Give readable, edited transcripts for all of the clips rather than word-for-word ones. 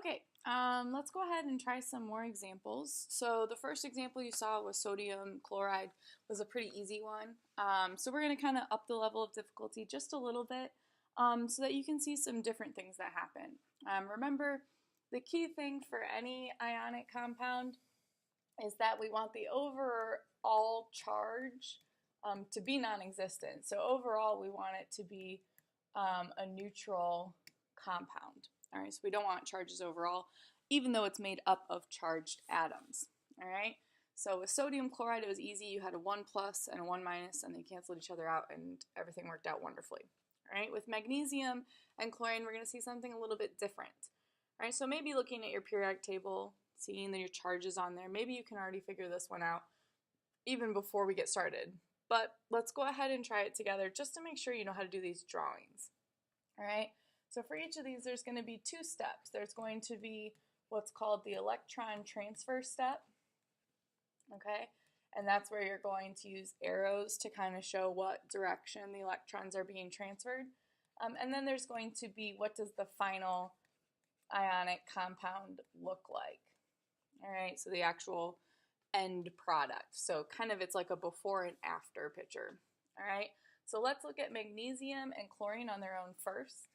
Okay, let's go ahead and try some more examples. So the first example you saw was sodium chloride was a pretty easy one. So we're going to kind of up the level of difficulty just a little bit so that you can see some different things that happen. Remember, the key thing for any ionic compound is that we want the overall charge to be non-existent. So overall, we want it to be a neutral compound. All right, so we don't want charges overall, even though it's made up of charged atoms. All right, so with sodium chloride, it was easy. You had a 1 plus and a 1 minus, and they canceled each other out, and everything worked out wonderfully. All right, with magnesium and chlorine, we're going to see something a little bit different. All right, so maybe looking at your periodic table, seeing that your charges on there, maybe you can already figure this one out even before we get started. But let's go ahead and try it together just to make sure you know how to do these drawings. All right, so for each of these, there's going to be 2 steps. There's going to be what's called the electron transfer step, okay? And that's where you're going to use arrows to kind of show what direction the electrons are being transferred. And then there's going to be what does the final ionic compound look like. All right, so the actual end product. So kind of it's like a before and after picture. All right, so let's look at magnesium and chlorine on their own first.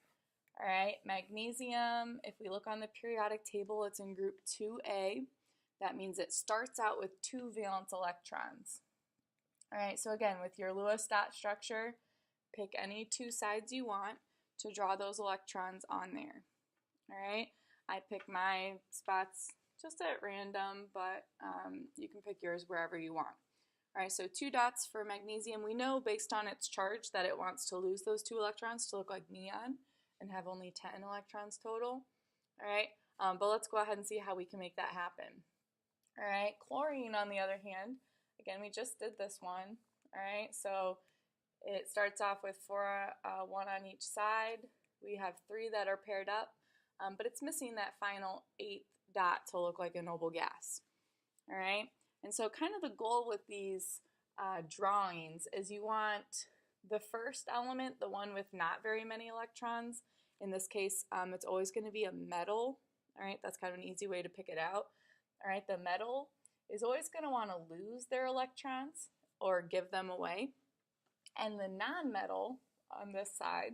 All right, magnesium, if we look on the periodic table, it's in group 2A. That means it starts out with 2 valence electrons. All right, so again, with your Lewis dot structure, pick any 2 sides you want to draw those electrons on there. All right, I pick my spots just at random, but you can pick yours wherever you want. All right, so 2 dots for magnesium. We know based on its charge that it wants to lose those 2 electrons to look like neon and have only 10 electrons total. All right, but let's go ahead and see how we can make that happen. All right, chlorine on the other hand, again, we just did this one. All right, so it starts off with 4, 1 on each side. We have 3 that are paired up, but it's missing that final 8th dot to look like a noble gas. All right, and so kind of the goal with these drawings is you want the first element, the one with not very many electrons. In this case, it's always going to be a metal. All right, that's kind of an easy way to pick it out. All right, the metal is always going to want to lose their electrons or give them away. And the non-metal on this side,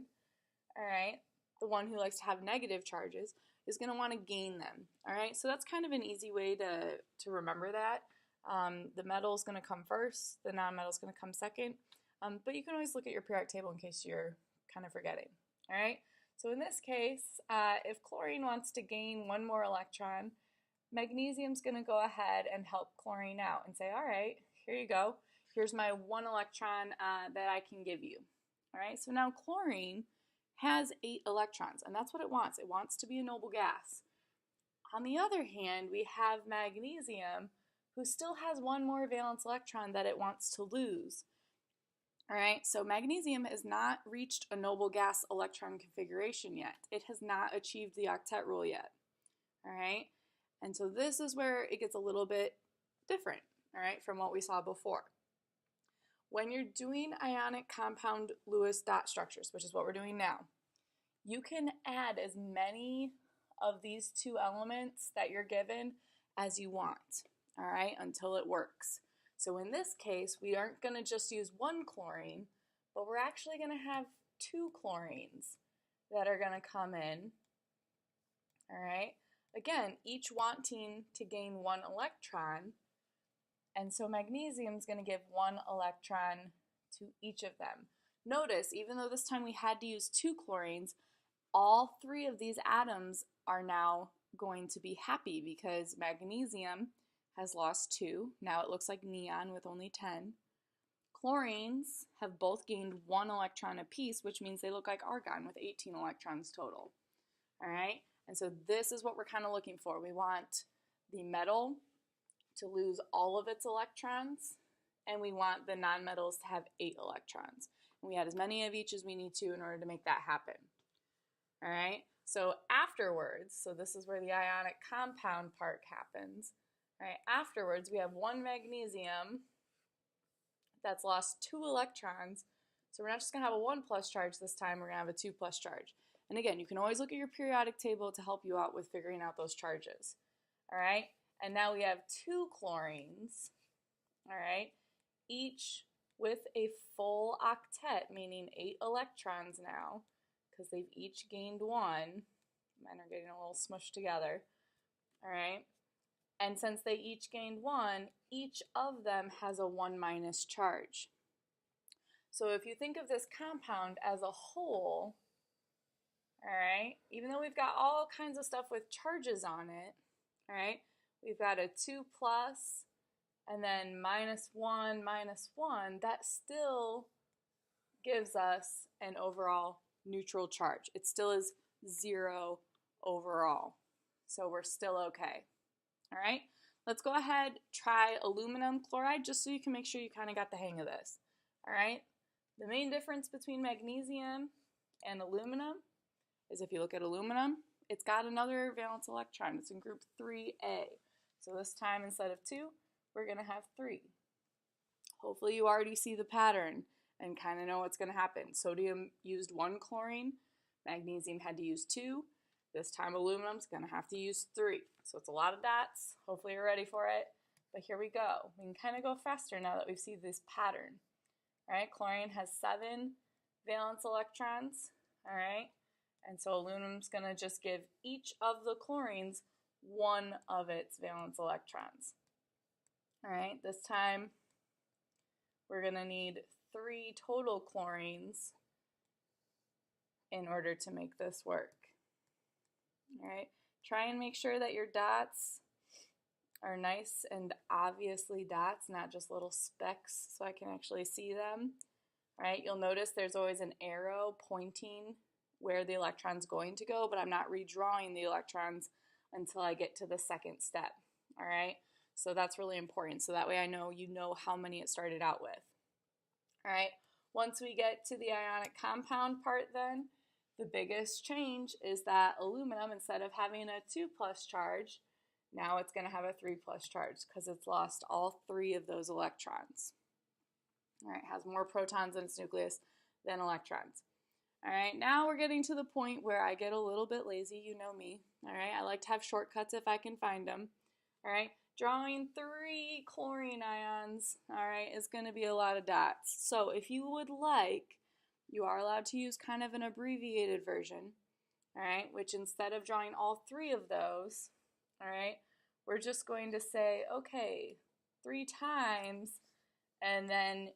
all right, the one who likes to have negative charges, is going to want to gain them. All right, so that's kind of an easy way to remember that. The metal is going to come first, the non-metal is going to come second, but you can always look at your periodic table in case you're kind of forgetting. All right, so in this case, if chlorine wants to gain 1 more electron, magnesium's going to go ahead and help chlorine out and say, all right, here you go. Here's my 1 electron that I can give you. All right, so now chlorine has 8 electrons, and that's what it wants. It wants to be a noble gas. On the other hand, we have magnesium, who still has 1 more valence electron that it wants to lose. All right, so magnesium has not reached a noble gas electron configuration yet. It has not achieved the octet rule yet. All right, and so this is where it gets a little bit different, all right, from what we saw before. When you're doing ionic compound Lewis dot structures, which is what we're doing now, you can add as many of these 2 elements that you're given as you want, all right, until it works. So in this case, we aren't going to just use 1 chlorine, but we're actually going to have 2 chlorines that are going to come in, all right, again, each wanting to gain 1 electron. And so magnesium is going to give 1 electron to each of them. Notice, even though this time we had to use 2 chlorines, all 3 of these atoms are now going to be happy because magnesium has lost 2. Now it looks like neon with only 10. Chlorines have both gained 1 electron apiece, which means they look like argon with 18 electrons total. All right, and so this is what we're kind of looking for. We want the metal to lose all of its electrons, and we want the nonmetals to have 8 electrons. And we add as many of each as we need to in order to make that happen. All right, so afterwards, so this is where the ionic compound part happens. All right, afterwards we have 1 magnesium that's lost 2 electrons. So we're not just going to have a 1 plus charge this time, we're going to have a 2 plus charge. And again, you can always look at your periodic table to help you out with figuring out those charges. All right, and now we have 2 chlorines, all right, each with a full octet, meaning 8 electrons now, because they've each gained 1. Mine are getting a little smushed together, all right? And since they each gained 1, each of them has a 1 minus charge. So if you think of this compound as a whole, all right, even though we've got all kinds of stuff with charges on it, all right, we've got a 2 plus, and then minus 1, that still gives us an overall neutral charge. It still is 0 overall. So we're still okay. All right, let's go ahead, try aluminum chloride just so you can make sure you kind of got the hang of this. All right, the main difference between magnesium and aluminum is if you look at aluminum, it's got another valence electron. It's in group 3A. So this time instead of 2, we're going to have 3. Hopefully you already see the pattern and kind of know what's going to happen. Sodium used 1 chlorine, magnesium had to use 2. This time aluminum's going to have to use 3. So it's a lot of dots. Hopefully you're ready for it. But here we go. We can kind of go faster now that we've seen this pattern. All right, chlorine has 7 valence electrons. All right, and so aluminum's going to just give each of the chlorines 1 of its valence electrons. All right, this time we're going to need 3 total chlorines in order to make this work. All right, try and make sure that your dots are nice and obviously dots, not just little specks, so I can actually see them. All right, you'll notice there's always an arrow pointing where the electron's going to go, but I'm not redrawing the electrons until I get to the second step. All right, so that's really important, so that way I know you know how many it started out with. All right, once we get to the ionic compound part then, the biggest change is that aluminum, instead of having a 2 plus charge, now it's going to have a 3 plus charge because it's lost all 3 of those electrons. All right, has more protons in its nucleus than electrons. All right, now we're getting to the point where I get a little bit lazy, you know me. All right, I like to have shortcuts if I can find them. All right, drawing 3 chlorine ions, all right, is going to be a lot of dots. So if you would like, you are allowed to use kind of an abbreviated version, all right, which instead of drawing all 3 of those, all right, we're just going to say, okay, 3 times, and then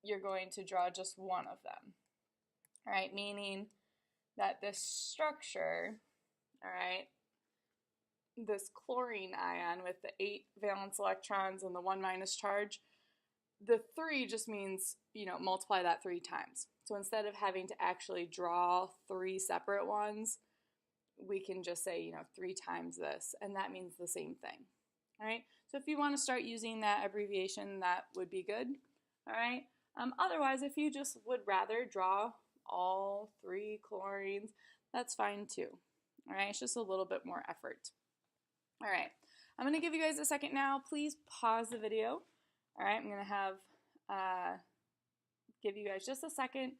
you're going to draw just 1 of them, all right, meaning that this structure, all right, this chlorine ion with the 8 valence electrons and the 1 minus charge, the 3 just means, multiply that 3 times. So instead of having to actually draw 3 separate ones, we can just say, 3 times this, and that means the same thing. All right, so if you want to start using that abbreviation, that would be good. All right, otherwise, if you just would rather draw all 3 chlorines, that's fine too. All right, it's just a little bit more effort. All right, I'm going to give you guys a second now. Please pause the video. All right, I'm going to have give you guys just a second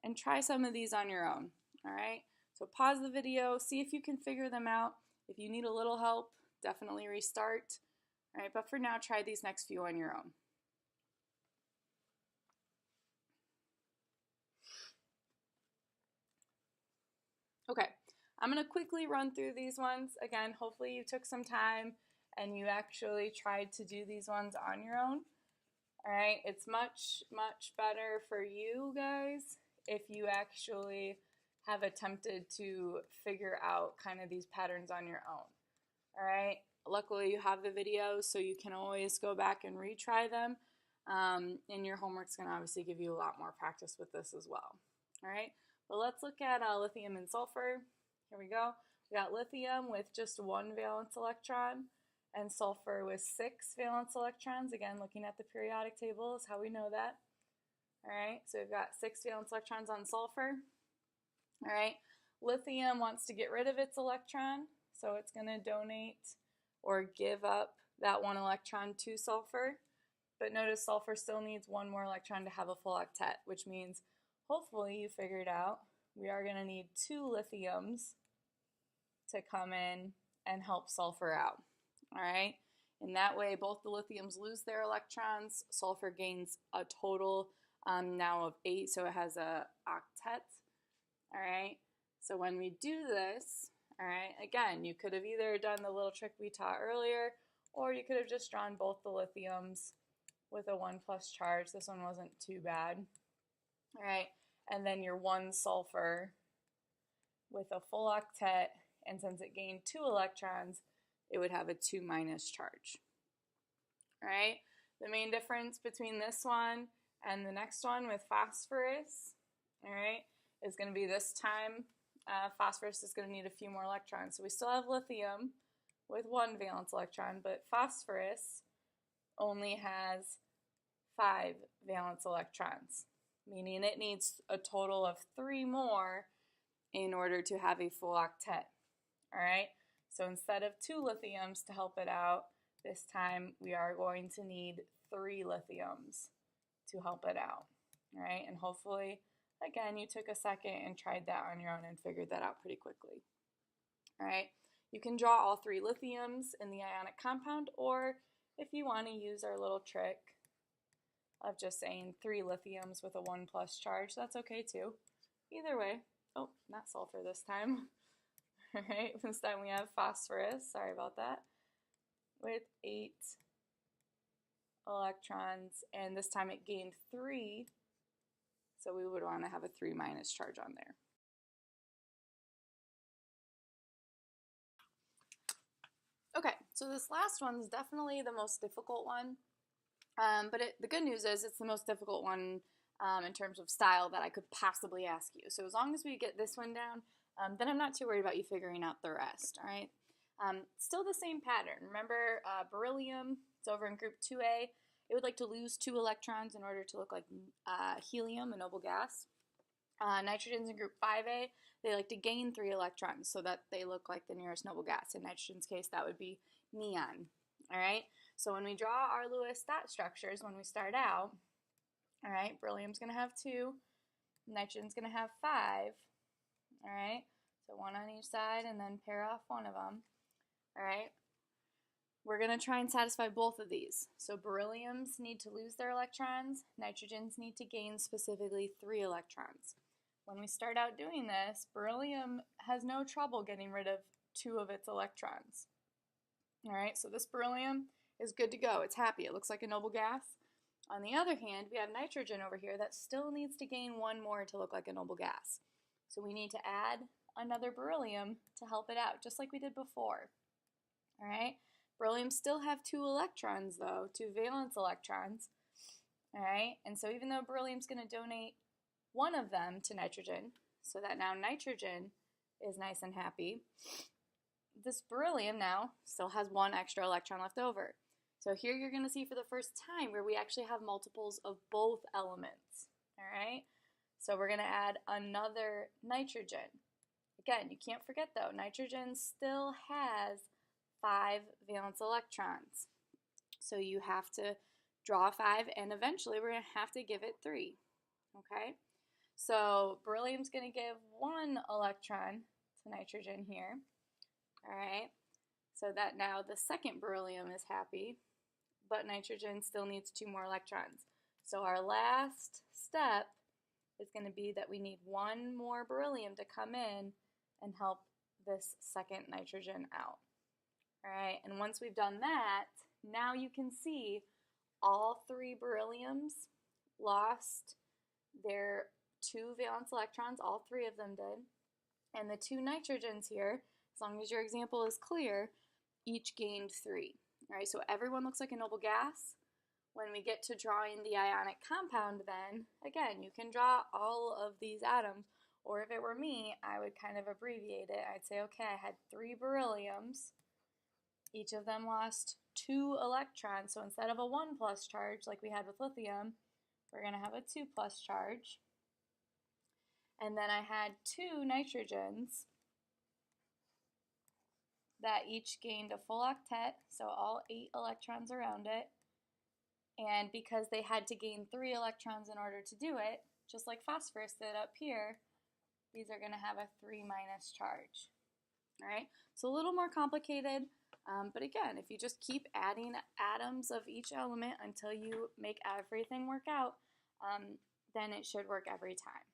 and try some of these on your own. All right, so pause the video, see if you can figure them out. If you need a little help, definitely restart. All right, but for now, try these next few on your own. Okay, I'm going to quickly run through these ones. Again, hopefully you took some time and you actually tried to do these ones on your own. All right, it's much, much better for you guys if you actually have attempted to figure out kind of these patterns on your own. All right, luckily you have the videos, so you can always go back and retry them. And your homework's going to obviously give you a lot more practice with this as well. All right, but let's look at lithium and sulfur. Here we go. We got lithium with just 1 valence electron and sulfur with 6 valence electrons. Again, looking at the periodic table is how we know that. All right, so we've got 6 valence electrons on sulfur. All right, lithium wants to get rid of its electron, so it's going to donate or give up that 1 electron to sulfur. But notice sulfur still needs 1 more electron to have a full octet, which means hopefully you figured out we are going to need 2 lithiums to come in and help sulfur out. All right? In that way, both the lithiums lose their electrons. Sulfur gains a total now of 8, so it has a octet. All right? So when we do this, all right, again, you could have either done the little trick we taught earlier, or you could have just drawn both the lithiums with a 1+ charge. This one wasn't too bad. All right, and then your 1 sulfur with a full octet, and since it gained 2 electrons, it would have a 2- charge. All right, the main difference between this one and the next one with phosphorus, all right, is going to be this time phosphorus is going to need a few more electrons. So we still have lithium with 1 valence electron, but phosphorus only has 5 valence electrons, meaning it needs a total of 3 more in order to have a full octet. All right, so instead of 2 lithiums to help it out, this time we are going to need 3 lithiums to help it out. All right, and hopefully, again, you took a second and tried that on your own and figured that out pretty quickly. All right, you can draw all 3 lithiums in the ionic compound, or if you want to use our little trick of just saying 3 lithiums with a 1+ charge, that's okay too. Either way. Oh, not sulfur this time. All right, this time we have phosphorus, sorry about that, with 8 electrons, and this time it gained 3, so we would want to have a 3- charge on there. Okay, so this last one is definitely the most difficult one, but the good news is it's the most difficult one in terms of style that I could possibly ask you. So as long as we get this one down, then I'm not too worried about you figuring out the rest, all right? Still the same pattern. Remember beryllium, it's over in group 2A. It would like to lose 2 electrons in order to look like helium, a noble gas. Nitrogen's in group 5A. They like to gain 3 electrons so that they look like the nearest noble gas. In nitrogen's case, that would be neon. All right. So when we draw our Lewis dot structures, when we start out, all right, beryllium's going to have 2. Nitrogen's going to have 5. All right. So 1 on each side and then pair off one of them. All right. We're going to try and satisfy both of these. So berylliums need to lose their electrons. Nitrogens need to gain specifically 3 electrons. When we start out doing this, beryllium has no trouble getting rid of 2 of its electrons. All right, so this beryllium is good to go. It's happy. It looks like a noble gas. On the other hand, we have nitrogen over here that still needs to gain 1 more to look like a noble gas. So we need to add another beryllium to help it out, just like we did before. All right, beryllium still have 2 electrons though, 2 valence electrons. All right, and so even though beryllium's going to donate 1 of them to nitrogen, so that now nitrogen is nice and happy, this beryllium now still has 1 extra electron left over. So here you're going to see for the first time where we actually have multiples of both elements. All right, so we're going to add another nitrogen. Again, you can't forget though, nitrogen still has 5 valence electrons. So you have to draw 5, and eventually we're going to have to give it 3. Okay? So beryllium's going to give 1 electron to nitrogen here. All right? So that now the second beryllium is happy, but nitrogen still needs 2 more electrons. So our last step is going to be that we need 1 more beryllium to come in and help this second nitrogen out. All right, and once we've done that, now you can see all 3 berylliums lost their 2 valence electrons, all 3 of them did, and the 2 nitrogens here, as long as your example is clear, each gained 3. All right, so everyone looks like a noble gas. When we get to drawing the ionic compound then, again, you can draw all of these atoms, or if it were me, I would kind of abbreviate it. I'd say, okay, I had 3 berylliums. Each of them lost 2 electrons, so instead of a 1+ charge like we had with lithium, we're going to have a 2+ charge. And then I had 2 nitrogens that each gained a full octet, so all 8 electrons around it. And because they had to gain 3 electrons in order to do it, just like phosphorus did up here, these are going to have a 3 minus charge. All right, so a little more complicated, but again, if you just keep adding atoms of each element until you make everything work out, then it should work every time.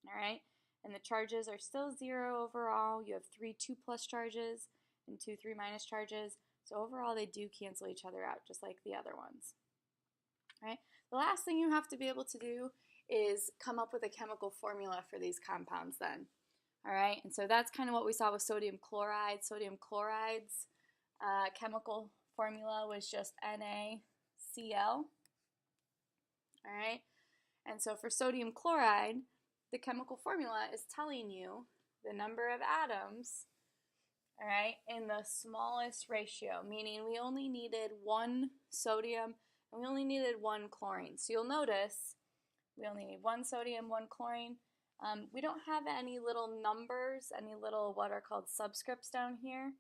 All right, and the charges are still 0 overall. You have 3 2 plus charges and 2 3 minus charges. So overall, they do cancel each other out, just like the other ones. All right, the last thing you have to be able to do is come up with a chemical formula for these compounds then. All right, and so that's kind of what we saw with sodium chloride. Sodium chloride's chemical formula was just NaCl. All right, and so for sodium chloride, the chemical formula is telling you the number of atoms, all right, in the smallest ratio, meaning we only needed 1 sodium and we only needed 1 chlorine. So you'll notice we only need 1 sodium, 1 chlorine. We don't have any little numbers, any little what are called subscripts down here,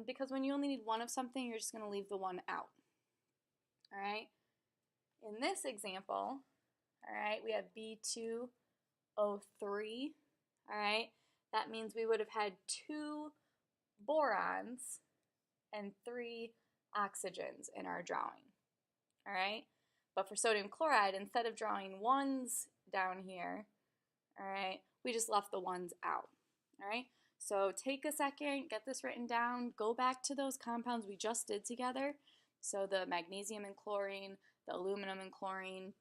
because when you only need 1 of something, you're just going to leave the 1 out. All right. In this example, all right, we have B2O3. All right, that means we would have had 2 borons and 3 oxygens in our drawing. All right, but for sodium chloride, instead of drawing 1s down here, all right, we just left the 1s out. All right, so take a second, get this written down, go back to those compounds we just did together. So the magnesium and chlorine, the aluminum and chlorine,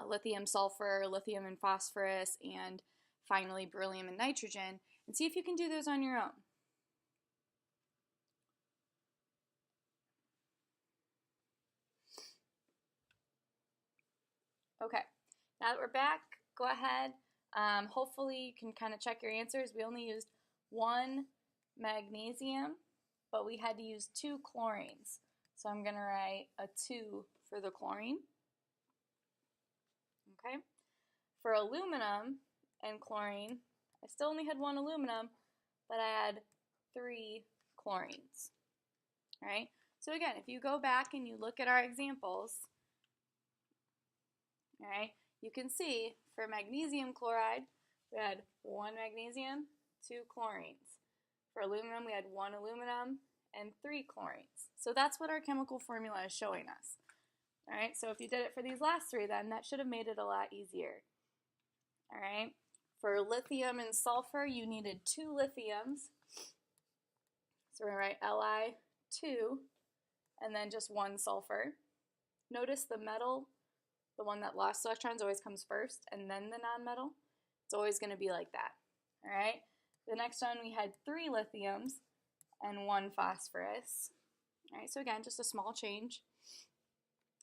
lithium sulfur, lithium and phosphorus, and finally beryllium and nitrogen, and see if you can do those on your own. Okay, now that we're back, go ahead. Hopefully you can kind of check your answers. We only used 1 magnesium, but we had to use 2 chlorines. So I'm going to write a 2 for the chlorine. Okay. For aluminum and chlorine, I still only had 1 aluminum, but I had 3 chlorines. All right. So again, if you go back and you look at our examples, all right, you can see for magnesium chloride, we had 1 magnesium, 2 chlorines. For aluminum, we had 1 aluminum and 3 chlorines. So that's what our chemical formula is showing us. All right, so if you did it for these last 3, then that should have made it a lot easier. All right, for lithium and sulfur, you needed 2 lithiums. So we're going to write Li2 and then just 1 sulfur. Notice the metal, the one that lost electrons, always comes first, and then the nonmetal. It's always going to be like that. All right, the next one we had 3 lithiums and 1 phosphorus. All right, so again, just a small change.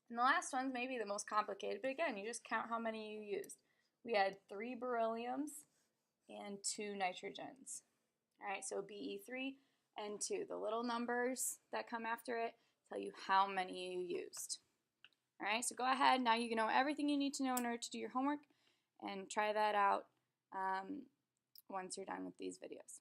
And the last one's maybe the most complicated, but again, you just count how many you used. We had 3 berylliums and 2 nitrogens. All right, so Be3 and 2. The little numbers that come after it tell you how many you used. All right, so go ahead. Now you know everything you need to know in order to do your homework, and try that out once you're done with these videos.